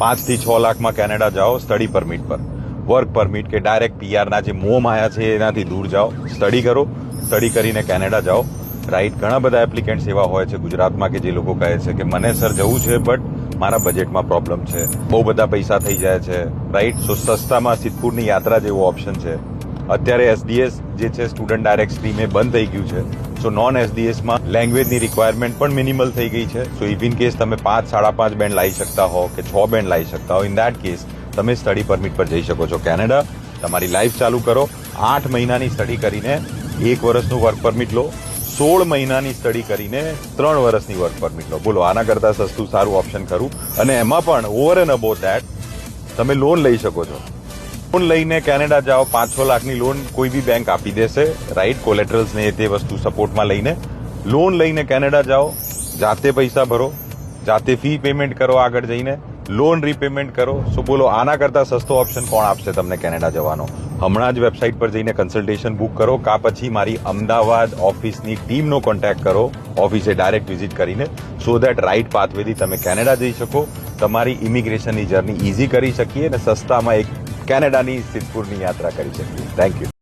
5 થી 6 લાખમાં કેનેડા જાઓ study permit પર, વર્ક પરમિટ કે ડાયરેક્ટ પીઆરના જે મોહ માયા છે એનાથી દૂર જાઓ, સ્ટડી કરો, સ્ટડી કરીને કેનેડા જાઓ. રાઈટ, ઘણા બધા એપ્લિકેન્ટ્સ એવા હોય છે ગુજરાતમાં કે જે લોકો કહે છે કે મને સર જવું છે બટ મારા બજેટમાં પ્રોબ્લેમ છે, બહુ બધા પૈસા થઈ જાય છે. રાઈટ, સો સસ્તામાં સિદ્ધપુરની યાત્રા જેવો ઓપ્શન છે. અત્યારે એસડીએસ જે છે સ્ટુડન્ટ ડાયરેક્ટ સ્ટ્રીમ એ બંધ થઈ ગયું છે. સો નોન એસડીએસમાં લેંગ્વેજની રિક્વાયરમેન્ટ પણ મિનિમલ થઈ ગઈ છે. સો ઇન કેસ તમે 5, 5.5 બેન્ડ લાવી શકતા હો કે 6 બેન્ડ લાવી શકતા હો, ઇન દેટ કેસ તમે સ્ટડી પરમિટ પર જઈ શકો છો કેનેડા. તમારી લાઈફ ચાલુ કરો. 8 મહિનાની સ્ટડી કરીને 1 વર્ષનું વર્ક પરમિટ લો, 16 મહિનાની સ્ટડી કરીને 3 વર્ષની વર્ક પરમિટ લો. બોલો, આના કરતાં સસ્તું સારું ઓપ્શન ખરું? અને એમાં પણ ઓવર એન્ડ અબોવ ધેટ તમે લોન લઈ શકો છો. લોન લઈને કેનેડા જાઓ, 5-6 લાખની લોન કોઈ બી બેંક આપી દેશે. રાઈટ, કોલેટરલ્સ ને તે વસ્તુ સપોર્ટમાં લઈને લોન લઈને કેનેડા જાઓ, જાતે પૈસા ભરો, જાતે ફી પેમેન્ટ કરો, આગળ જઈને લોન રીપેમેન્ટ કરો. સો બોલો, આના કરતાં સસ્તો ઓપ્શન કોણ આપશે તમને કેનેડા જવાનો? હમણાં જ વેબસાઇટ પર જઈને કન્સલ્ટેશન બુક કરો, કા પછી મારી અમદાવાદ ઓફિસની ટીમનો કોન્ટેક્ટ કરો, ઓફિસે ડાયરેક્ટ વિઝિટ કરીને, સો દેટ રાઈટ પાથવેથી તમે કેનેડા જઈ શકો, તમારી ઇમિગ્રેશનની જર્ની ઇઝી કરી શકીએ અને સસ્તામાં એક કેનેડાની સિદ્ધપુરની યાત્રા કરી શકીએ. Thank you.